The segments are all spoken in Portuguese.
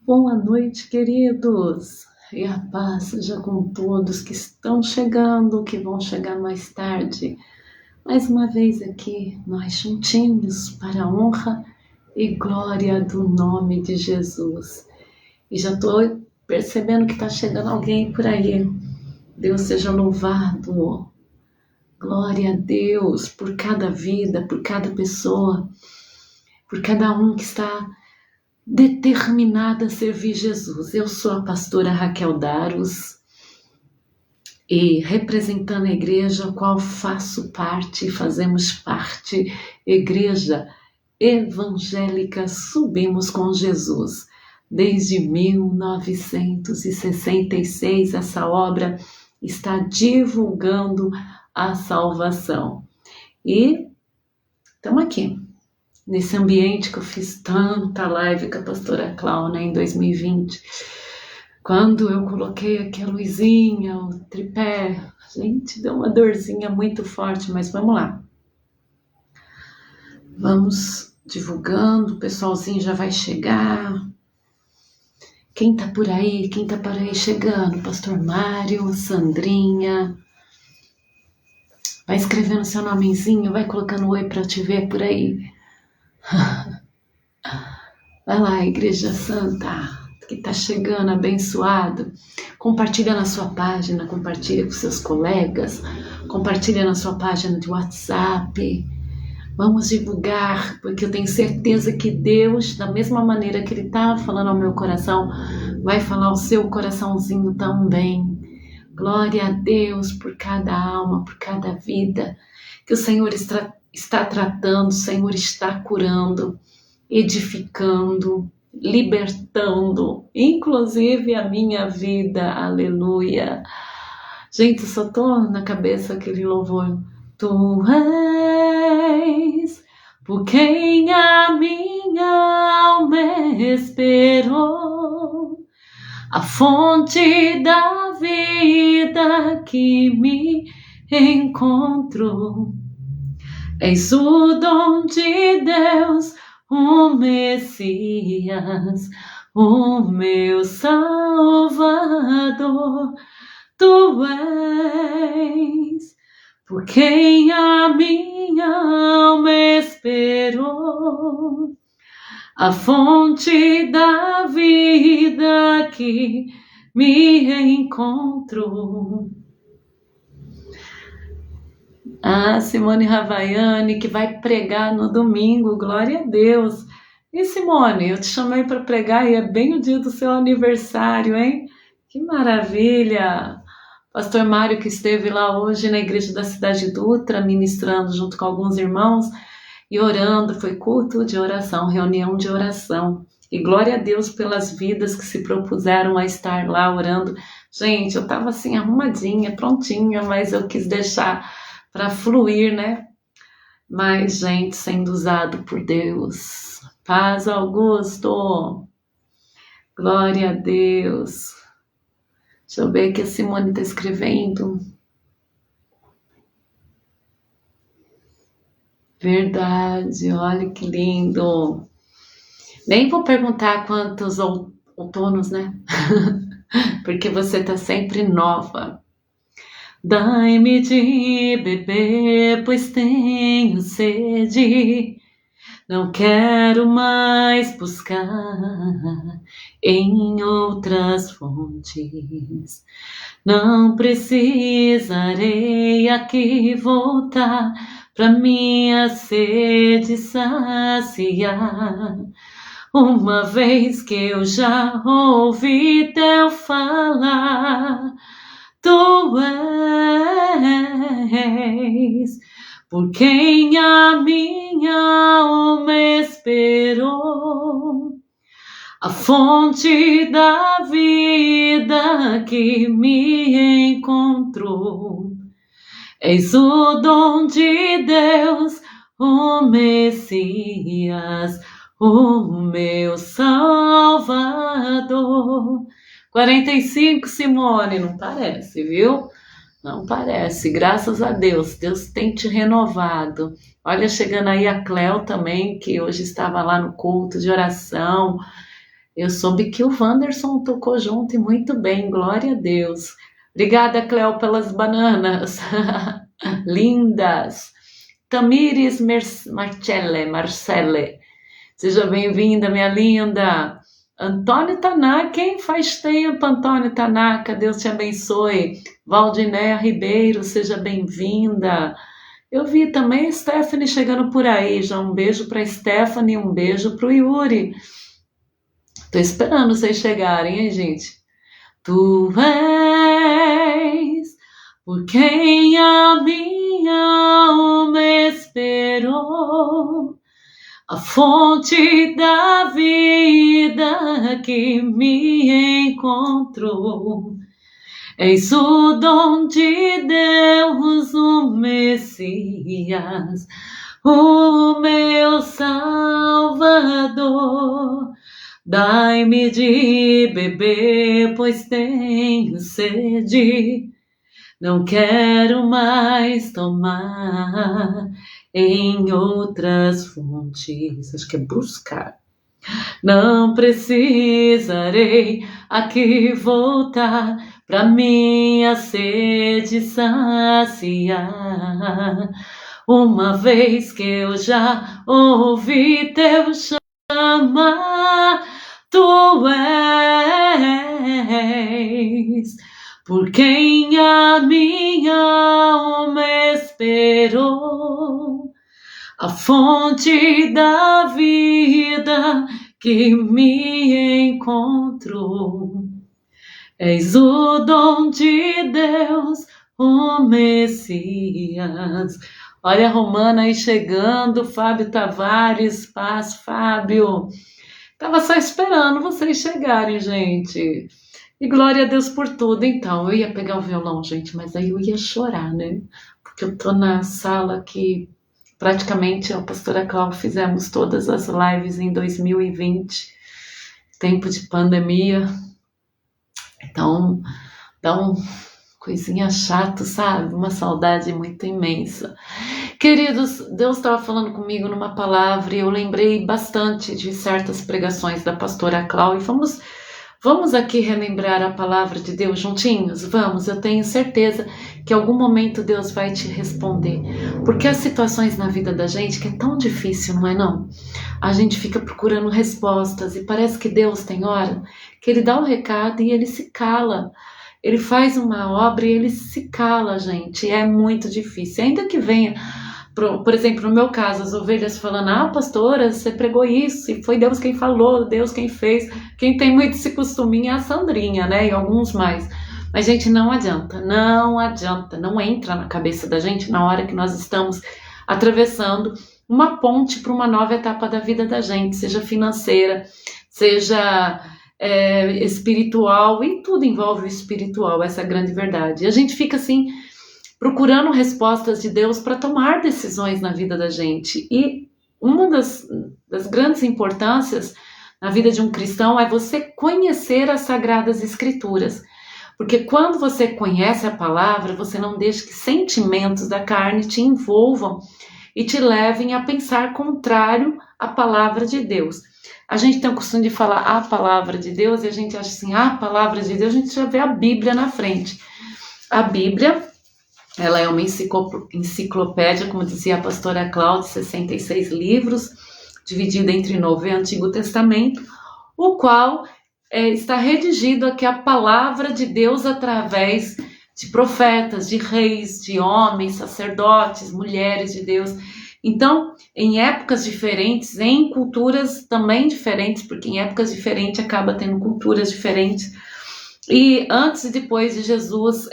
Boa noite, queridos, e a paz seja com todos que estão chegando, que vão chegar mais tarde. Mais uma vez aqui, nós juntinhos para a honra e glória do nome de Jesus. E já estou percebendo que está chegando alguém por aí. Deus seja louvado. Glória a Deus por cada vida, por cada pessoa, por cada um que está determinada a servir Jesus. Eu sou a pastora Raquel Daros e representando a igreja a qual faço parte, fazemos parte, Igreja Evangélica Subimos com Jesus. Desde 1966 essa obra está divulgando a salvação. E estamos aqui. Nesse ambiente que eu fiz tanta live com a pastora Cláudia em 2020, quando eu coloquei aqui a luzinha, o tripé, gente, deu uma dorzinha muito forte, mas vamos lá. Vamos divulgando, o pessoalzinho já vai chegar. Quem tá por aí chegando? Pastor Mário, Sandrinha. Vai escrevendo seu nomezinho, vai colocando oi para eu te ver por aí. Vai lá, Igreja Santa, que está chegando, abençoado. Compartilha na sua página, compartilha com seus colegas, compartilha na sua página de WhatsApp. Vamos divulgar, porque eu tenho certeza que Deus, da mesma maneira que Ele está falando ao meu coração, vai falar ao seu coraçãozinho também. Glória a Deus por cada alma, por cada vida que o Senhor está tratando, o Senhor está curando, edificando, libertando, inclusive a minha vida, aleluia. Gente, eu só tô na cabeça aquele louvor. Tu és por quem a minha alma esperou, a fonte da vida que me encontrou. És o dom de Deus, o Messias, o meu Salvador. Tu és por quem a minha alma esperou, a fonte da vida que me encontrou. A Simone Ravaiani, que vai pregar no domingo, glória a Deus. E Simone, eu te chamei para pregar e é bem o dia do seu aniversário, hein? Que maravilha! Pastor Mário, que esteve lá hoje na igreja da Cidade Dutra, ministrando junto com alguns irmãos e orando, foi culto de oração, reunião de oração. E glória a Deus pelas vidas que se propuseram a estar lá orando. Gente, eu estava assim arrumadinha, prontinha, mas eu quis deixar para fluir, né? Mas, gente, sendo usado por Deus. Paz, Augusto. Glória a Deus. Deixa eu ver o que a Simone está escrevendo. Verdade, olha que lindo. Nem vou perguntar quantos outonos, né? Porque você está sempre nova. Dai-me de beber, pois tenho sede. Não quero mais buscar em outras fontes. Não precisarei aqui voltar pra minha sede saciar. Uma vez que eu já ouvi teu falar, tu és por quem a minha alma esperou, a fonte da vida que me encontrou. És o dom de Deus, o Messias, o meu Salvador. 45, Simone, não parece, viu? Não parece, graças a Deus, Deus tem te renovado. Olha, chegando aí a Cléo também, que hoje estava lá no culto de oração. Eu soube que o Wanderson tocou junto e muito bem, glória a Deus. Obrigada, Cleo, pelas bananas. Lindas. Tamires Marcelle. Seja bem-vinda, minha linda. Antônio Tanaka, hein? Faz tempo, Antônio Tanaka, Deus te abençoe. Valdinéia Ribeiro, seja bem-vinda. Eu vi também a Stephanie chegando por aí, já um beijo para Stephanie, um beijo para o Yuri. Tô esperando vocês chegarem, hein, gente? Tu és por quem a minha alma esperou, a fonte da vida que me encontrou. És o dom de Deus, o Messias, o meu Salvador. Dai-me de beber, pois tenho sede. Não quero mais tomar em outras fontes. Acho que é buscar. Não precisarei aqui voltar pra minha sede saciar. Uma vez que eu já ouvi teu chamar, tu és por quem a minha alma esperou, a fonte da vida que me encontrou. És o dom de Deus, o Messias. Olha a Romana aí chegando, Fábio Tavares, paz, Fábio. Tava só esperando vocês chegarem, gente. E glória a Deus por tudo. Então, eu ia pegar o violão, gente, mas aí eu ia chorar, né? Porque eu tô na sala que praticamente a pastora Cláudia fizemos todas as lives em 2020, tempo de pandemia. Então, dá um coisinha chato, sabe? Uma saudade muito imensa. Queridos, Deus estava falando comigo numa palavra e eu lembrei bastante de certas pregações da pastora Cláudia. Vamos aqui relembrar a palavra de Deus juntinhos? Vamos, eu tenho certeza que em algum momento Deus vai te responder. Porque há situações na vida da gente que é tão difícil, não é não? A gente fica procurando respostas e parece que Deus tem hora que Ele dá o recado e Ele se cala. Ele faz uma obra e Ele se cala, gente. É muito difícil. Ainda que venha, por exemplo, no meu caso, as ovelhas falando, pastora, você pregou isso, e foi Deus quem falou, Deus quem fez. Quem tem muito esse costuminho é a Sandrinha, né? E alguns mais. Mas, gente, não adianta, não entra na cabeça da gente na hora que nós estamos atravessando uma ponte para uma nova etapa da vida da gente, seja financeira, seja espiritual, e tudo envolve o espiritual, essa é a grande verdade. E a gente fica assim, procurando respostas de Deus para tomar decisões na vida da gente. E uma das grandes importâncias na vida de um cristão é você conhecer as Sagradas Escrituras. Porque quando você conhece a palavra, você não deixa que sentimentos da carne te envolvam e te levem a pensar contrário à palavra de Deus. A gente tem o costume de falar a palavra de Deus e a gente acha assim, a palavra de Deus, a gente já vê a Bíblia na frente. A Bíblia, ela é uma enciclopédia, como dizia a pastora Cláudia, 66 livros, dividida entre Novo e Antigo Testamento, o qual está redigido aqui a palavra de Deus através de profetas, de reis, de homens, sacerdotes, mulheres de Deus. Então, em épocas diferentes, em culturas também diferentes, porque em épocas diferentes acaba tendo culturas diferentes, e antes e depois de Jesus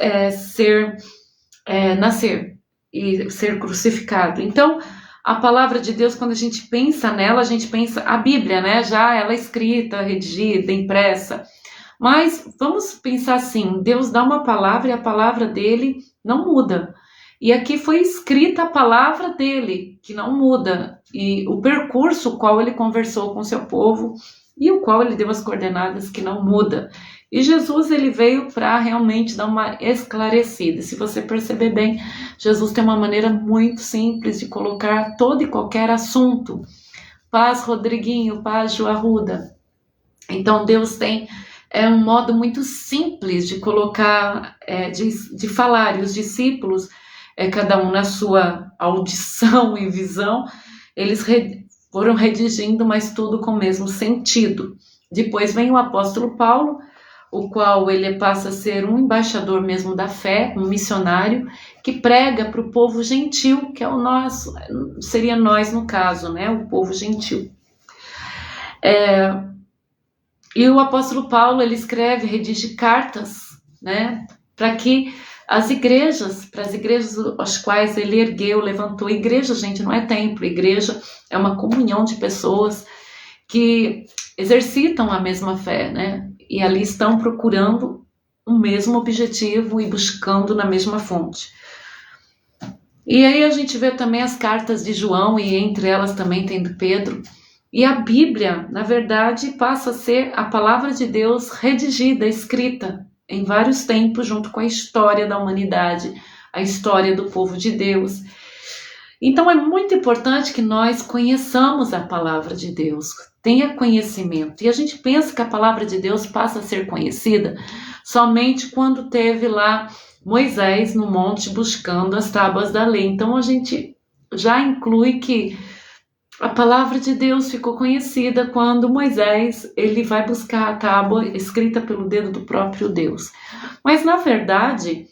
nascer e ser crucificado. Então, a palavra de Deus, quando a gente pensa nela, a gente pensa a Bíblia, né? Já ela escrita, redigida, impressa. Mas vamos pensar assim, Deus dá uma palavra e a palavra dele não muda. E aqui foi escrita a palavra dele, que não muda. E o percurso qual ele conversou com o seu povo e o qual ele deu as coordenadas que não muda. E Jesus, ele veio para realmente dar uma esclarecida. Se você perceber bem, Jesus tem uma maneira muito simples de colocar todo e qualquer assunto. Paz, Rodriguinho, paz, Joarruda. Então Deus tem um modo muito simples de colocar, de falar, e os discípulos, cada um na sua audição e visão, eles foram redigindo, mas tudo com o mesmo sentido. Depois vem o apóstolo Paulo, o qual ele passa a ser um embaixador mesmo da fé, um missionário, que prega para o povo gentil, que é o nosso, seria nós no caso, né, o povo gentil. E o apóstolo Paulo, ele escreve, redige cartas, né, para que para as igrejas às quais ele ergueu, levantou. Igreja, gente, não é templo, igreja é uma comunhão de pessoas que exercitam a mesma fé, né, e ali estão procurando o mesmo objetivo e buscando na mesma fonte. E aí a gente vê também as cartas de João, e entre elas também tem de Pedro. E a Bíblia, na verdade, passa a ser a palavra de Deus redigida, escrita em vários tempos, junto com a história da humanidade, a história do povo de Deus. Então é muito importante que nós conheçamos a palavra de Deus, tenha conhecimento. E a gente pensa que a palavra de Deus passa a ser conhecida somente quando teve lá Moisés no monte buscando as tábuas da lei. Então a gente já inclui que a palavra de Deus ficou conhecida quando Moisés ele vai buscar a tábua escrita pelo dedo do próprio Deus. Mas, na verdade,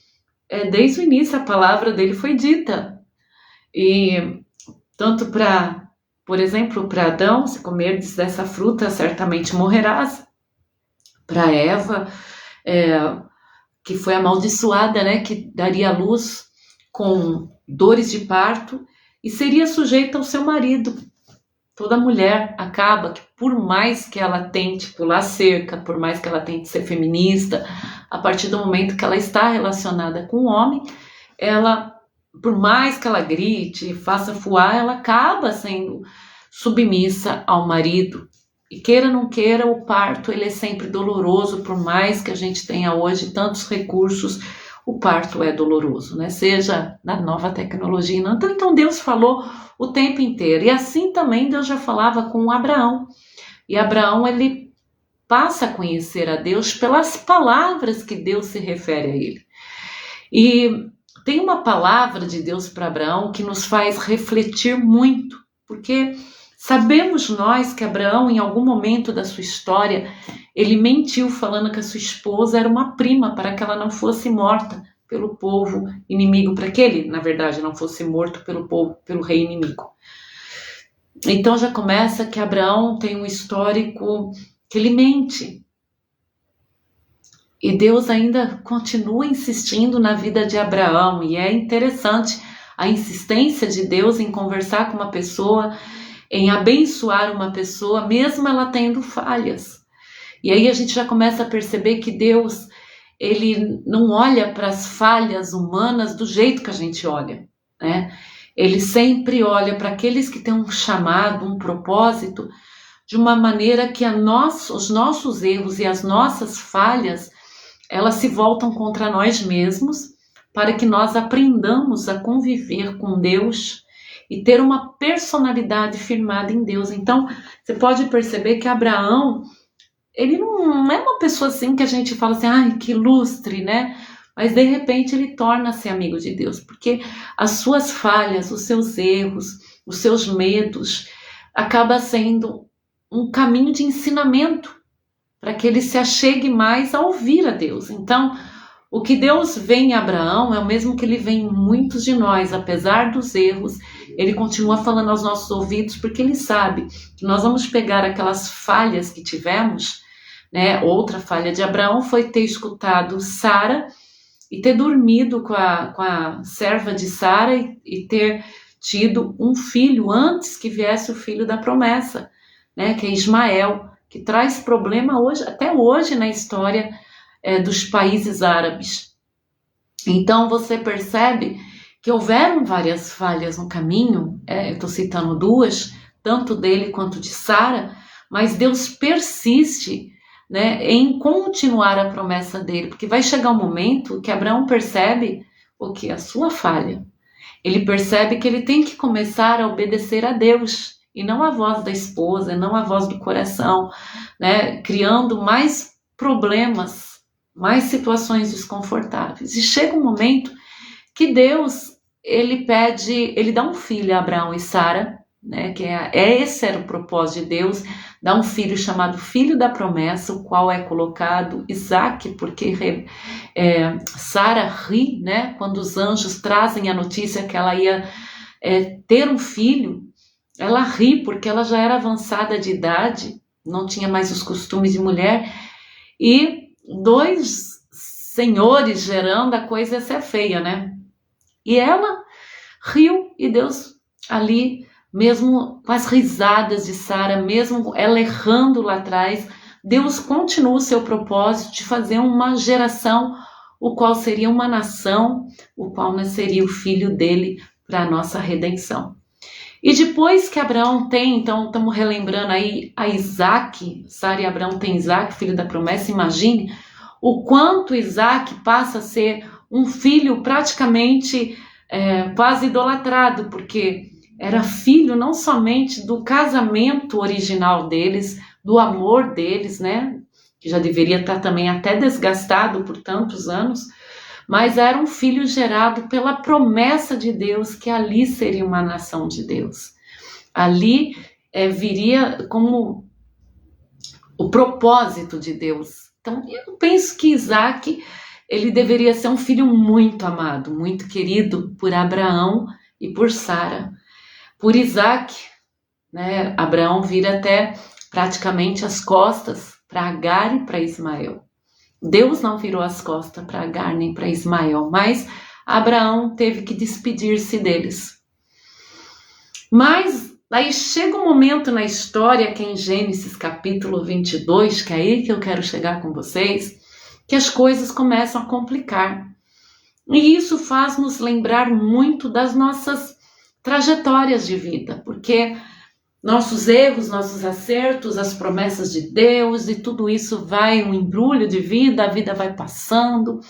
desde o início a palavra dele foi dita. E tanto para, por exemplo, para Adão, se comerdes dessa fruta, certamente morrerás. Para Eva, que foi amaldiçoada, né, que daria luz com dores de parto e seria sujeita ao seu marido. Toda mulher acaba que, por mais que ela tente pular cerca, por mais que ela tente ser feminista, a partir do momento que ela está relacionada com o homem, ela, por mais que ela grite, faça fuar, ela acaba sendo submissa ao marido. E queira ou não queira, o parto ele é sempre doloroso, por mais que a gente tenha hoje tantos recursos, o parto é doloroso, né? Seja na nova tecnologia. Então Deus falou o tempo inteiro. E assim também Deus já falava com Abraão. E Abraão, ele passa a conhecer a Deus pelas palavras que Deus se refere a ele. E tem uma palavra de Deus para Abraão que nos faz refletir muito, porque sabemos nós que Abraão, em algum momento da sua história, ele mentiu falando que a sua esposa era uma prima para que ela não fosse morta pelo povo inimigo, para que ele, na verdade, não fosse morto pelo rei inimigo. Então já começa que Abraão tem um histórico que ele mente. E Deus ainda continua insistindo na vida de Abraão, e é interessante a insistência de Deus em conversar com uma pessoa, em abençoar uma pessoa, mesmo ela tendo falhas. E aí a gente já começa a perceber que Deus, ele não olha para as falhas humanas do jeito que a gente olha, né? Ele sempre olha para aqueles que têm um chamado, um propósito, de uma maneira que os nossos erros e as nossas falhas, elas se voltam contra nós mesmos, para que nós aprendamos a conviver com Deus e ter uma personalidade firmada em Deus. Então, você pode perceber que Abraão, ele não é uma pessoa assim que a gente fala assim, ai, que ilustre, né? Mas de repente ele torna-se amigo de Deus, porque as suas falhas, os seus erros, os seus medos, acaba sendo um caminho de ensinamento para que ele se achegue mais a ouvir a Deus. Então, o que Deus vê em Abraão é o mesmo que ele vê em muitos de nós, apesar dos erros, ele continua falando aos nossos ouvidos, porque ele sabe que nós vamos pegar aquelas falhas que tivemos, né? Outra falha de Abraão foi ter escutado Sara e ter dormido com a serva de Sara e ter tido um filho antes que viesse o filho da promessa, né? Que é Ismael, que traz problema hoje, até hoje na história dos países árabes. Então você percebe que houveram várias falhas no caminho, eu estou citando duas, tanto dele quanto de Sara, mas Deus persiste, né, em continuar a promessa dele, porque vai chegar um momento que Abraão percebe o que? A sua falha. Ele percebe que ele tem que começar a obedecer a Deus. e não a voz da esposa, não a voz do coração, né? Criando mais problemas, mais situações desconfortáveis. E chega um momento que Deus, ele dá um filho a Abraão e Sara, né? Esse era o propósito de Deus, dá um filho chamado Filho da Promessa, o qual é colocado Isaque, porque Sara ri, né? Quando os anjos trazem a notícia que ela ia ter um filho, ela ri porque ela já era avançada de idade, não tinha mais os costumes de mulher, e 2 senhores gerando, a coisa ia ser feia, né? E ela riu, e Deus ali, mesmo com as risadas de Sara, mesmo ela errando lá atrás, Deus continua o seu propósito de fazer uma geração, o qual seria uma nação, o qual nasceria o filho dele para a nossa redenção. E depois que Abraão tem, então estamos relembrando aí a Isaque, Sara e Abraão tem Isaque, filho da promessa, imagine o quanto Isaque passa a ser um filho praticamente quase idolatrado, porque era filho não somente do casamento original deles, do amor deles, né, que já deveria estar também até desgastado por tantos anos, mas era um filho gerado pela promessa de Deus, que ali seria uma nação de Deus. Ali viria como o propósito de Deus. Então, eu penso que Isaque, ele deveria ser um filho muito amado, muito querido por Abraão e por Sara. Por Isaque, né, Abraão vira até praticamente as costas para Agar e para Ismael. Deus não virou as costas para Agar nem para Ismael, mas Abraão teve que despedir-se deles. Mas aí chega um momento na história, que é em Gênesis capítulo 22, que é aí que eu quero chegar com vocês, que as coisas começam a complicar. E isso faz nos lembrar muito das nossas trajetórias de vida, porque nossos erros, nossos acertos, as promessas de Deus, e tudo isso vai um embrulho de vida, a vida vai passando,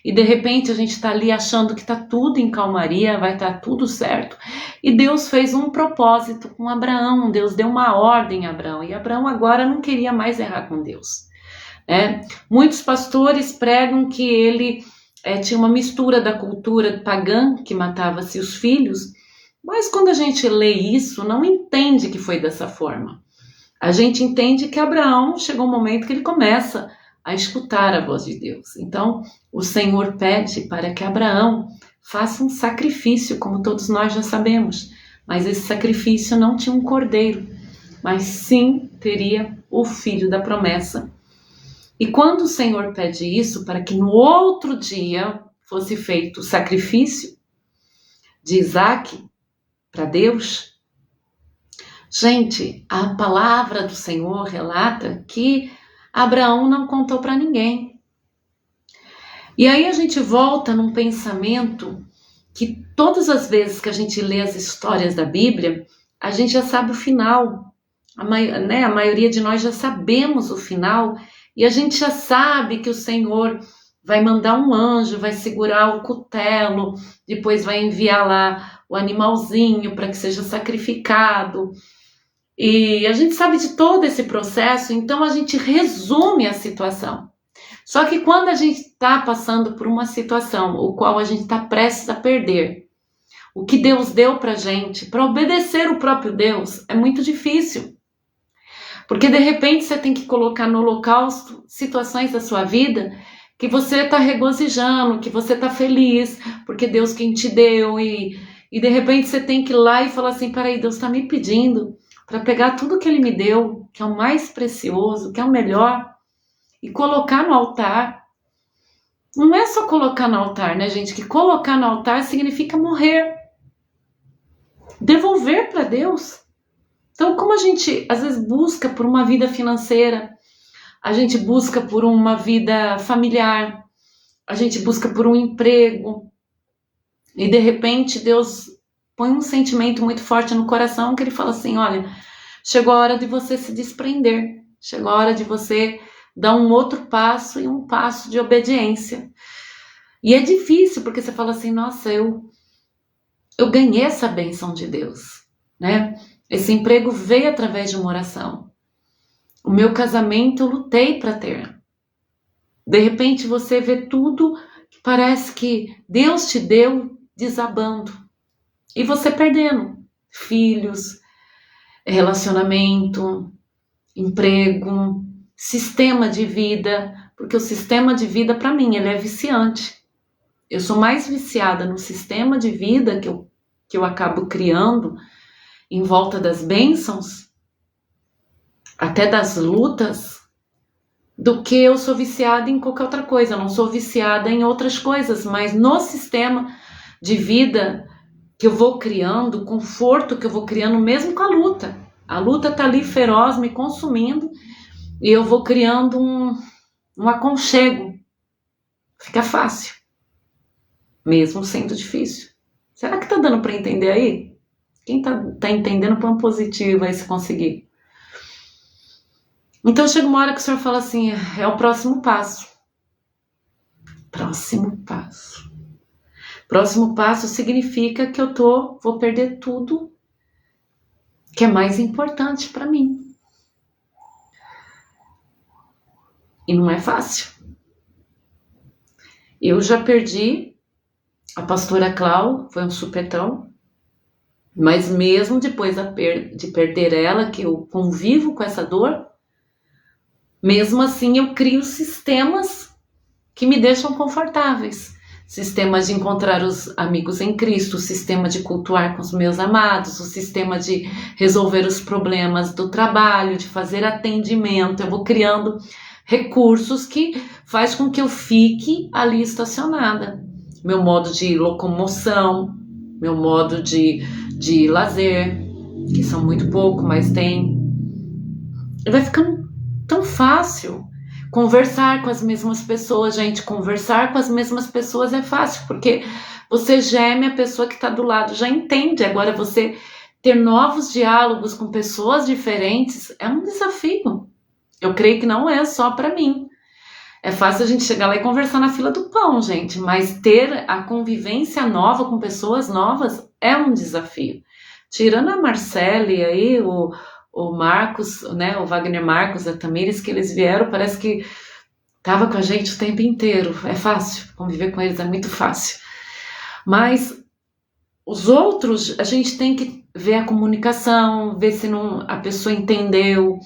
e de repente a gente está ali achando que está tudo em calmaria, vai estar tudo certo. E Deus fez um propósito com Abraão, Deus deu uma ordem a Abraão, e Abraão agora não queria mais errar com Deus. Muitos pastores pregam que ele tinha uma mistura da cultura pagã, que matava-se os filhos, mas quando a gente lê isso, não entende que foi dessa forma. A gente entende que Abraão chegou um momento que ele começa a escutar a voz de Deus. Então, o Senhor pede para que Abraão faça um sacrifício, como todos nós já sabemos. Mas esse sacrifício não tinha um cordeiro, mas sim teria o filho da promessa. E quando o Senhor pede isso, para que no outro dia fosse feito o sacrifício de Isaque, para Deus, gente, a palavra do Senhor relata que Abraão não contou para ninguém. E aí a gente volta num pensamento que todas as vezes que a gente lê as histórias da Bíblia, a gente já sabe o final. A maioria de nós já sabemos o final, e a gente já sabe que o Senhor vai mandar um anjo, vai segurar o cutelo, depois vai enviar lá o animalzinho para que seja sacrificado. E a gente sabe de todo esse processo, então a gente resume a situação. Só que quando a gente está passando por uma situação o qual a gente está prestes a perder, o que Deus deu para a gente, para obedecer o próprio Deus, é muito difícil. Porque de repente você tem que colocar no holocausto situações da sua vida que você está regozijando, que você está feliz, porque Deus quem te deu, e de repente você tem que ir lá e falar assim, peraí, Deus está me pedindo para pegar tudo que Ele me deu, que é o mais precioso, que é o melhor, e colocar no altar. Não é só colocar no altar, né, gente? Que colocar no altar significa morrer. Devolver para Deus. Então, como a gente às vezes busca por uma vida financeira, a gente busca por uma vida familiar, a gente busca por um emprego, e de repente Deus põe um sentimento muito forte no coração que Ele fala assim, olha, chegou a hora de você se desprender, chegou a hora de você dar um outro passo, e um passo de obediência. E é difícil, porque você fala assim, nossa, eu ganhei essa bênção de Deus, né? Esse emprego veio através de uma oração. O meu casamento eu lutei para ter. De repente você vê tudo que parece que Deus te deu desabando. E você perdendo filhos, relacionamento, emprego, sistema de vida. Porque o sistema de vida, para mim, ele é viciante. Eu sou mais viciada no sistema de vida que eu acabo criando em volta das bênçãos, até das lutas, do que eu sou viciada em qualquer outra coisa. Eu não sou viciada em outras coisas, mas no sistema de vida que eu vou criando, o conforto que eu vou criando, mesmo com a luta. A luta tá ali feroz, me consumindo, e eu vou criando um aconchego. Fica fácil, mesmo sendo difícil. Será que tá dando para entender aí? Quem tá entendendo, põe um positivo aí se conseguir. Então chega uma hora que o Senhor fala assim, é o próximo passo. Próximo passo. Próximo passo significa que eu vou perder tudo que é mais importante para mim. E não é fácil. Eu já perdi a pastora Clau, foi um supetão, mas mesmo depois de perder ela, que eu convivo com essa dor, mesmo assim eu crio sistemas que me deixam confortáveis. Sistema de encontrar os amigos em Cristo, o sistema de cultuar com os meus amados, o sistema de resolver os problemas do trabalho, de fazer atendimento. Eu vou criando recursos que faz com que eu fique ali estacionada. Meu modo de locomoção, meu modo de lazer, que são muito pouco, mas tem. E vai ficando tão fácil. Conversar com as mesmas pessoas, gente, conversar com as mesmas pessoas é fácil, porque você geme, a pessoa que está do lado já entende. Agora você ter novos diálogos com pessoas diferentes é um desafio. Eu creio que não é só para mim. É fácil a gente chegar lá e conversar na fila do pão, gente, mas ter a convivência nova com pessoas novas é um desafio. Tirando a Marcele aí, o Marcos, né, o Wagner Marcos, a Tamires, que eles vieram, parece que estava com a gente o tempo inteiro. É fácil, conviver com eles é muito fácil. Mas os outros, a gente tem que ver a comunicação, ver se a pessoa entendeu.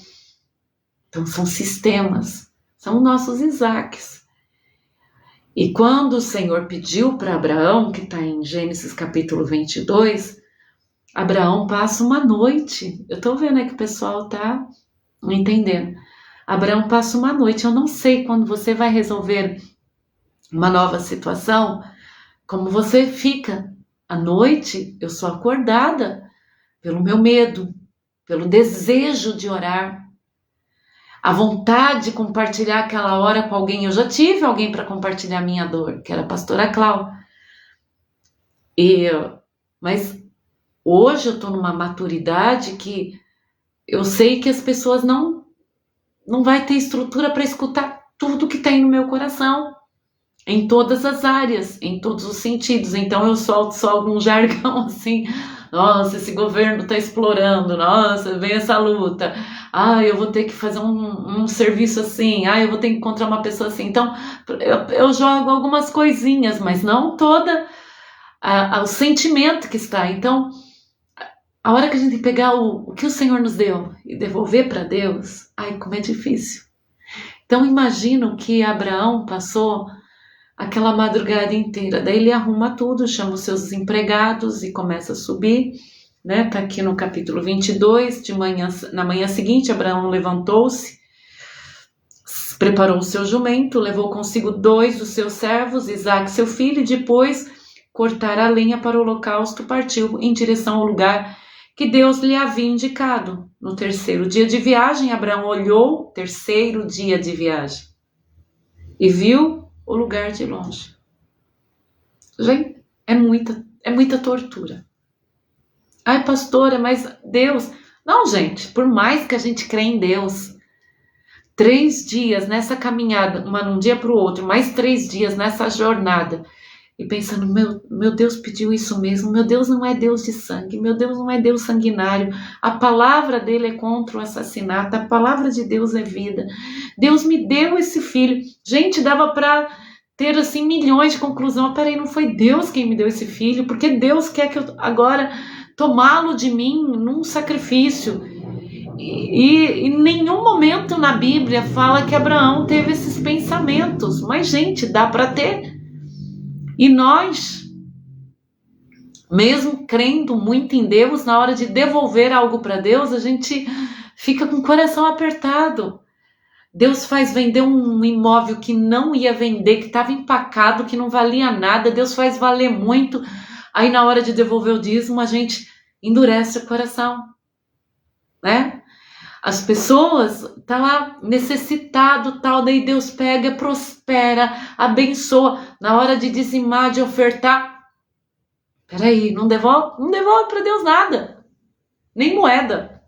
Então são sistemas, são nossos Isaques. E quando o Senhor pediu para Abraão, que está em Gênesis capítulo 22, Abraão passa uma noite. Eu estou vendo aí que o pessoal está entendendo. Abraão passa uma noite. Eu não sei quando você vai resolver uma nova situação, como você fica. À noite, eu sou acordada pelo meu medo, pelo desejo de orar, a vontade de compartilhar aquela hora com alguém. Eu já tive alguém para compartilhar minha dor, que era a pastora Clau. Mas hoje eu estou numa maturidade que eu sei que as pessoas não vai ter estrutura para escutar tudo que tem no meu coração, em todas as áreas, em todos os sentidos. Então eu solto só algum jargão assim, nossa, esse governo está explorando, nossa, vem essa luta, eu vou ter que fazer um serviço assim, eu vou ter que encontrar uma pessoa assim. Então eu jogo algumas coisinhas, mas não toda o sentimento que está. Então a hora que a gente pegar o que o Senhor nos deu e devolver para Deus, como é difícil. Então imagino que Abraão passou aquela madrugada inteira. Daí ele arruma tudo, chama os seus empregados e começa a subir, né? Tá aqui no capítulo 22, na manhã seguinte, Abraão levantou-se, preparou o seu jumento, levou consigo 2 dos seus servos, Isaque, seu filho, e depois cortar a lenha para o holocausto, partiu em direção ao lugar que Deus lhe havia indicado. No 3º dia de viagem, Abraão olhou, 3º dia de viagem, e viu o lugar de longe. Gente, é muita tortura. Pastora, mas Deus... Não, gente, por mais que a gente crê em Deus, 3 dias nessa caminhada, uma num dia para o outro, mais 3 dias nessa jornada, e pensando, meu Deus pediu isso mesmo, meu Deus não é Deus de sangue, meu Deus não é Deus sanguinário, a palavra dele é contra o assassinato, a palavra de Deus é vida, Deus me deu esse filho. Gente, dava para ter assim milhões de conclusões. Peraí, não foi Deus quem me deu esse filho, porque Deus quer que eu agora tomá-lo de mim num sacrifício. E em nenhum momento na Bíblia fala que Abraão teve esses pensamentos, mas gente, dá para ter. E nós, mesmo crendo muito em Deus, na hora de devolver algo para Deus, a gente fica com o coração apertado. Deus faz vender um imóvel que não ia vender, que estava empacado, que não valia nada. Deus faz valer muito. Aí na hora de devolver o dízimo, a gente endurece o coração, né? As pessoas tá lá necessitado, tal, daí Deus pega, prospera, abençoa. Na hora de dizimar, de ofertar, peraí, não devolve para Deus nada, nem moeda.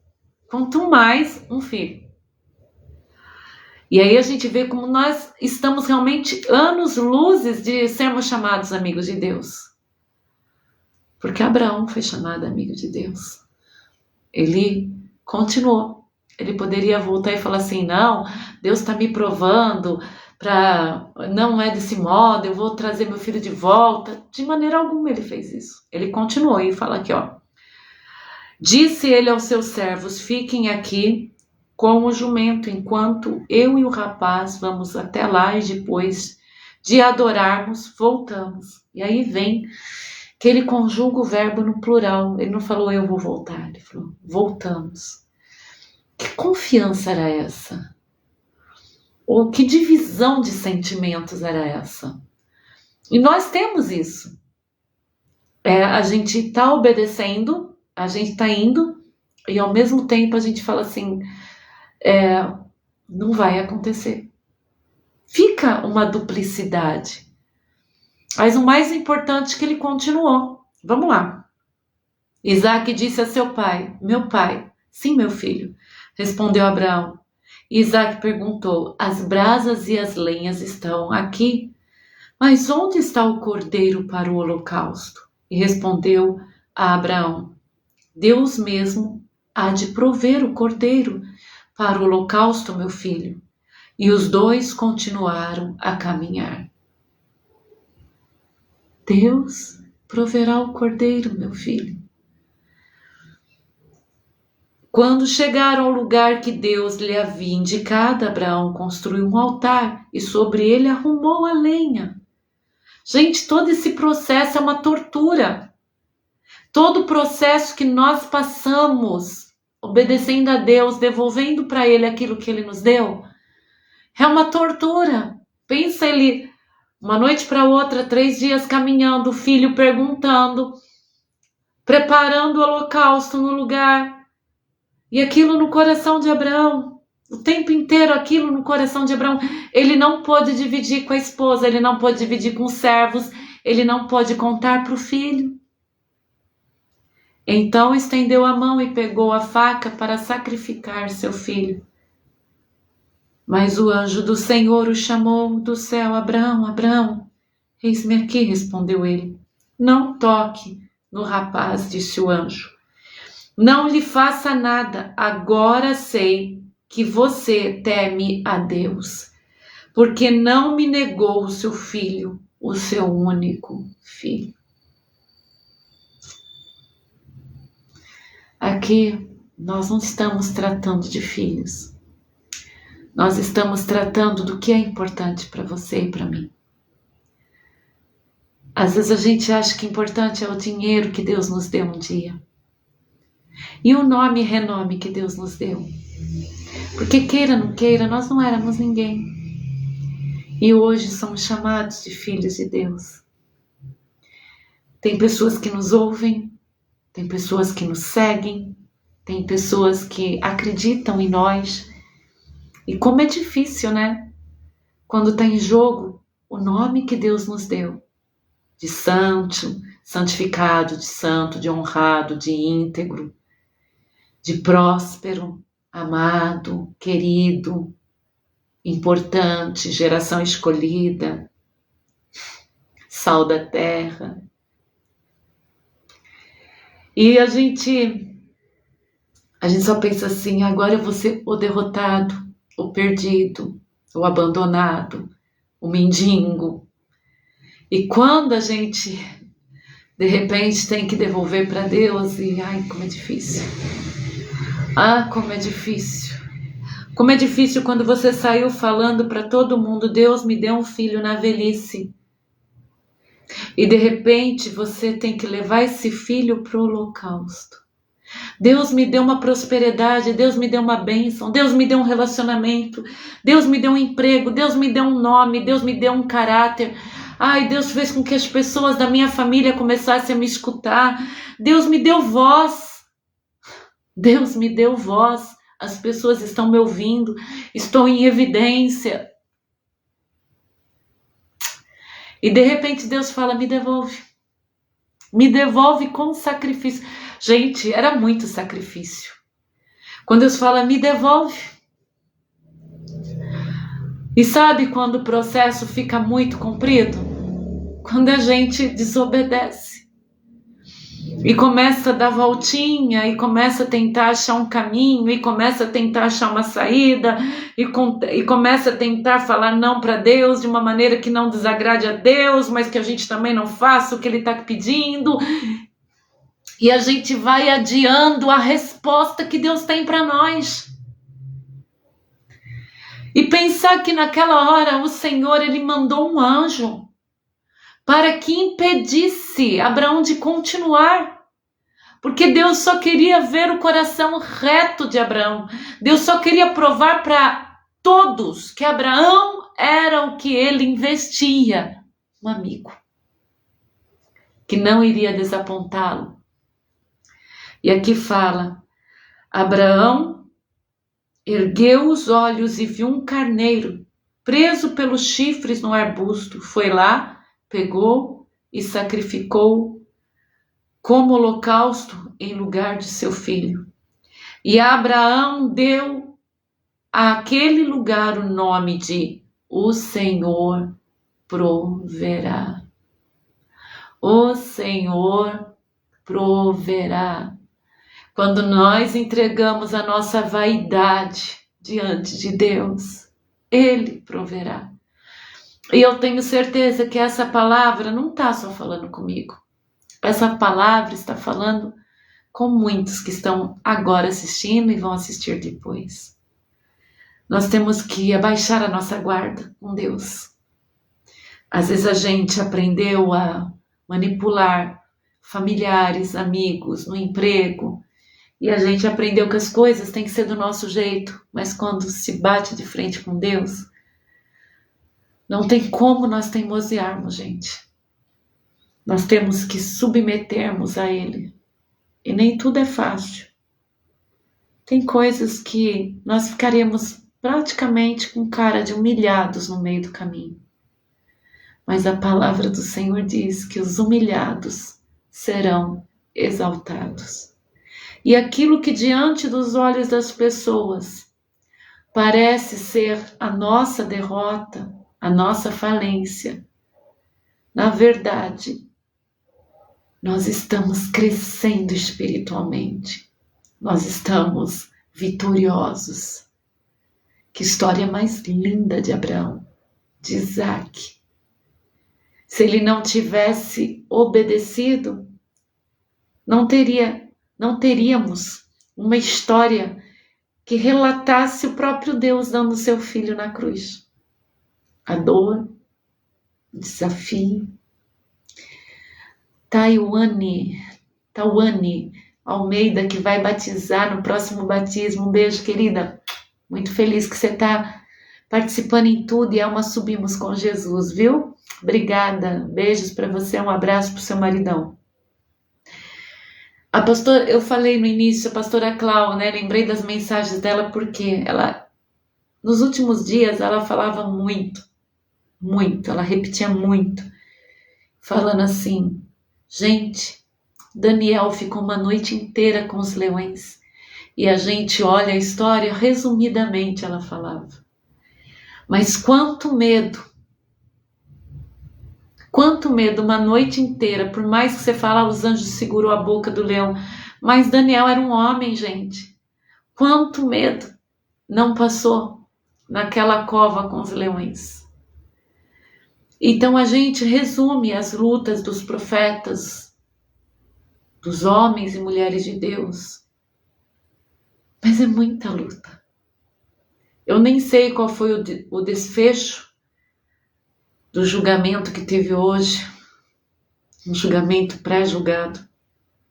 Quanto mais um filho. E aí a gente vê como nós estamos realmente anos-luzes de sermos chamados amigos de Deus. Porque Abraão foi chamado amigo de Deus. Ele continuou. Ele poderia voltar e falar assim, não, Deus está me provando, não é desse modo, eu vou trazer meu filho de volta. De maneira alguma ele fez isso. Ele continuou e fala aqui, ó. Disse ele aos seus servos, fiquem aqui com o jumento, enquanto eu e o rapaz vamos até lá e depois de adorarmos, voltamos. E aí vem que ele conjuga o verbo no plural. Ele não falou eu vou voltar, ele falou voltamos. Que confiança era essa? Ou que divisão de sentimentos era essa? E nós temos isso. A gente está obedecendo, a gente está indo, e ao mesmo tempo a gente fala assim, não vai acontecer. Fica uma duplicidade. Mas o mais importante é que ele continuou. Vamos lá. Isaac disse a seu pai, meu pai, sim, meu filho, respondeu Abraão. Isaac perguntou, as brasas e as lenhas estão aqui, mas onde está o cordeiro para o holocausto? E respondeu a Abraão, Deus mesmo há de prover o cordeiro para o holocausto, meu filho. E os dois continuaram a caminhar. Deus proverá o cordeiro, meu filho. Quando chegaram ao lugar que Deus lhe havia indicado, Abraão construiu um altar e sobre ele arrumou a lenha. Gente, todo esse processo é uma tortura. Todo o processo que nós passamos, obedecendo a Deus, devolvendo para Ele aquilo que Ele nos deu, é uma tortura. Pensa ele, uma noite para outra, 3 dias caminhando, o filho perguntando, preparando o holocausto no lugar. E aquilo no coração de Abraão, o tempo inteiro aquilo no coração de Abraão. Ele não pôde dividir com a esposa, ele não pôde dividir com os servos, ele não pôde contar para o filho. Então estendeu a mão e pegou a faca para sacrificar seu filho. Mas o anjo do Senhor o chamou do céu, Abraão, Abraão. Eis-me aqui, respondeu ele. Não toque no rapaz, disse o anjo. Não lhe faça nada, agora sei que você teme a Deus, porque não me negou o seu filho, o seu único filho. Aqui nós não estamos tratando de filhos, nós estamos tratando do que é importante para você e para mim. Às vezes a gente acha que importante é o dinheiro que Deus nos deu um dia. E o nome e renome que Deus nos deu. Porque queira ou não queira, nós não éramos ninguém. E hoje somos chamados de filhos de Deus. Tem pessoas que nos ouvem, tem pessoas que nos seguem, tem pessoas que acreditam em nós. E como é difícil, né? Quando está em jogo o nome que Deus nos deu. De santo, santificado, de santo, de honrado, de íntegro, de próspero, amado, querido, importante, geração escolhida. sal da terra. E a gente só pensa assim, agora eu vou ser o derrotado, o perdido, o abandonado, o mendigo. E quando a gente, de repente, tem que devolver para Deus, e ai, como é difícil. Ah, como é difícil. Como é difícil quando você saiu falando para todo mundo, Deus me deu um filho na velhice. E de repente você tem que levar esse filho para o holocausto. Deus me deu uma prosperidade, Deus me deu uma bênção, Deus me deu um relacionamento, Deus me deu um emprego, Deus me deu um nome, Deus me deu um caráter. Ai, Deus fez com que as pessoas da minha família começassem a me escutar. Deus me deu voz. Deus me deu voz. As pessoas estão me ouvindo. Estou em evidência. E de repente Deus fala, me devolve. Me devolve com sacrifício. Gente, era muito sacrifício. Quando Deus fala, me devolve. E sabe quando o processo fica muito comprido? Quando a gente desobedece. E começa a dar voltinha, e começa a tentar achar um caminho, e começa a tentar achar uma saída, e começa a tentar falar não para Deus de uma maneira que não desagrade a Deus, mas que a gente também não faça o que Ele está pedindo. E a gente vai adiando a resposta que Deus tem para nós. E pensar que naquela hora o Senhor, Ele mandou um anjo para que impedisse Abraão de continuar. Porque Deus só queria ver o coração reto de Abraão. Deus só queria provar para todos que Abraão era o que ele investia, um amigo, que não iria desapontá-lo. E aqui fala, Abraão ergueu os olhos e viu um carneiro preso pelos chifres no arbusto. Foi lá, pegou e sacrificou como holocausto em lugar de seu filho. E Abraão deu àquele lugar o nome de O Senhor proverá. O Senhor proverá. Quando nós entregamos a nossa vaidade diante de Deus, Ele proverá. E eu tenho certeza que essa palavra não está só falando comigo. Essa palavra está falando com muitos que estão agora assistindo e vão assistir depois. Nós temos que abaixar a nossa guarda com Deus. Às vezes a gente aprendeu a manipular familiares, amigos, no emprego, e a gente aprendeu que as coisas têm que ser do nosso jeito, mas quando se bate de frente com Deus, não tem como nós teimosearmos, gente. Nós temos que submetermos a Ele. E nem tudo é fácil. Tem coisas que nós ficaremos praticamente com cara de humilhados no meio do caminho. Mas a palavra do Senhor diz que os humilhados serão exaltados. E aquilo que diante dos olhos das pessoas parece ser a nossa derrota, a nossa falência, na verdade, nós estamos crescendo espiritualmente. Nós estamos vitoriosos. Que história mais linda de Abraão, de Isaac. Se ele não tivesse obedecido, não teríamos uma história que relatasse o próprio Deus dando seu filho na cruz. A dor, o desafio. Taiwane Almeida, que vai batizar no próximo batismo. Um beijo, querida. Muito feliz que você está participando em tudo e é uma Subimos com Jesus, viu? Obrigada. Beijos para você, um abraço para o seu maridão. Eu falei no início, a pastora Clau, né? Lembrei das mensagens dela porque ela, nos últimos dias, ela falava muito, ela repetia muito, falando assim, gente, Daniel ficou uma noite inteira com os leões e a gente olha a história, resumidamente ela falava, mas quanto medo Quanto medo, uma noite inteira, por mais que você fala, os anjos segurou a boca do leão, mas Daniel era um homem, gente. Quanto medo não passou naquela cova com os leões. Então a gente resume as lutas dos profetas, dos homens e mulheres de Deus, mas é muita luta. Eu nem sei qual foi o desfecho do julgamento que teve hoje, um julgamento pré-julgado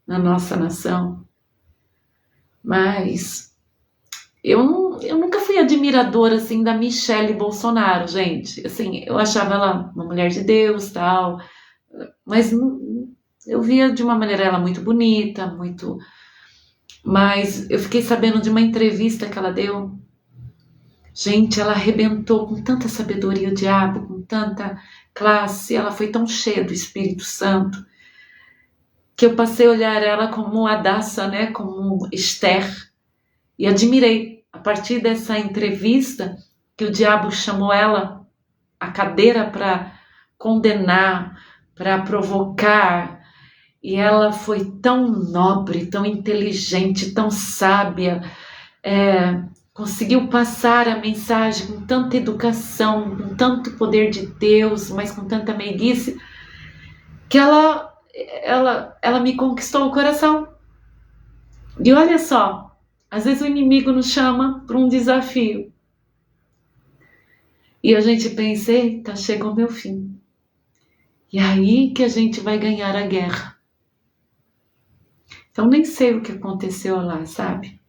na nossa nação, mas eu nunca fui admiradora assim da Michelle Bolsonaro, gente. Assim, eu achava ela uma mulher de Deus, tal, mas eu via de uma maneira ela muito bonita, muito. Mas eu fiquei sabendo de uma entrevista que ela deu. Gente, ela arrebentou com tanta sabedoria o diabo, com tanta classe, ela foi tão cheia do Espírito Santo, que eu passei a olhar ela como Hadassah, né, como Esther, e admirei. A partir dessa entrevista, que o diabo chamou ela à cadeira para condenar, para provocar, e ela foi tão nobre, tão inteligente, tão sábia, conseguiu passar a mensagem com tanta educação, com tanto poder de Deus, mas com tanta meiguice, que ela me conquistou o coração. E olha só, às vezes o inimigo nos chama para um desafio. E a gente pensa, eita, chegou o meu fim. E é aí que a gente vai ganhar a guerra. Então nem sei o que aconteceu lá, sabe?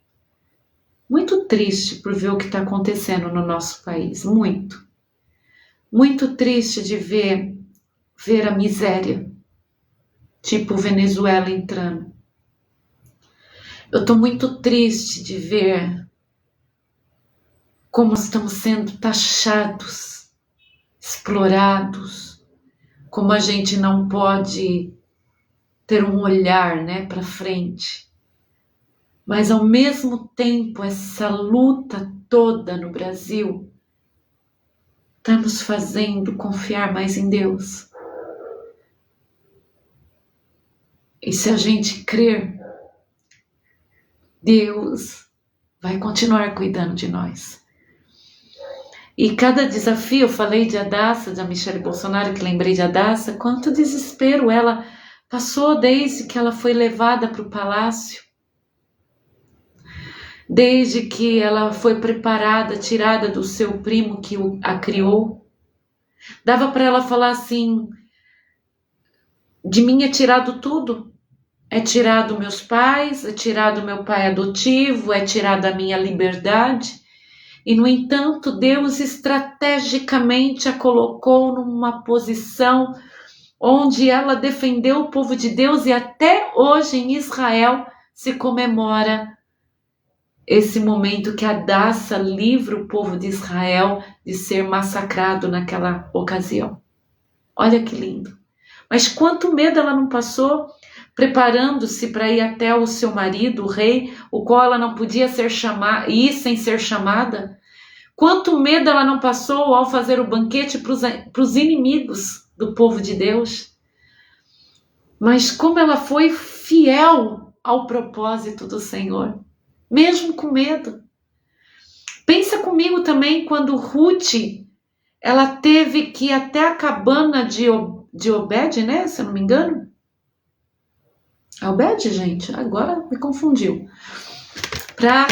Muito triste por ver o que está acontecendo no nosso país, muito. Muito triste de ver a miséria, tipo Venezuela entrando. Eu estou muito triste de ver como estamos sendo taxados, explorados, como a gente não pode ter um olhar, né, para frente. Mas ao mesmo tempo, essa luta toda no Brasil está nos fazendo confiar mais em Deus. E se a gente crer, Deus vai continuar cuidando de nós. E cada desafio, eu falei de Hadassah, da Michelle Bolsonaro, que lembrei de Hadassah, quanto desespero ela passou desde que ela foi levada para o palácio, desde que ela foi preparada, tirada do seu primo que a criou. Dava para ela falar assim, de mim é tirado tudo. É tirado meus pais, é tirado meu pai adotivo, é tirada a minha liberdade. E, no entanto, Deus estrategicamente a colocou numa posição onde ela defendeu o povo de Deus, e até hoje em Israel se comemora esse momento que Hadassah livra o povo de Israel de ser massacrado naquela ocasião. Olha que lindo. Mas quanto medo ela não passou, preparando-se para ir até o seu marido, o rei, o qual ela não podia ir sem ser chamada. Quanto medo ela não passou ao fazer o banquete para os inimigos do povo de Deus. Mas como ela foi fiel ao propósito do Senhor, mesmo com medo. Pensa comigo também quando Ruth, ela teve que ir até a cabana de Obed, né? Se eu não me engano. É Obed, gente? Agora me confundiu. Para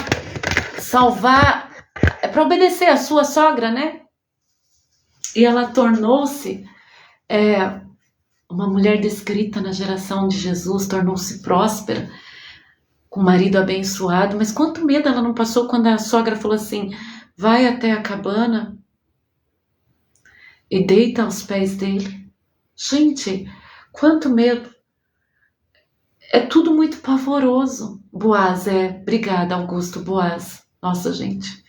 salvar, para obedecer a sua sogra, né? E ela tornou-se uma mulher descrita na geração de Jesus, tornou-se próspera, com o marido abençoado. Mas quanto medo ela não passou quando a sogra falou assim, vai até a cabana e deita aos pés dele. Gente, quanto medo. É tudo muito pavoroso. Boaz obrigada, Augusto Boaz. Nossa, gente.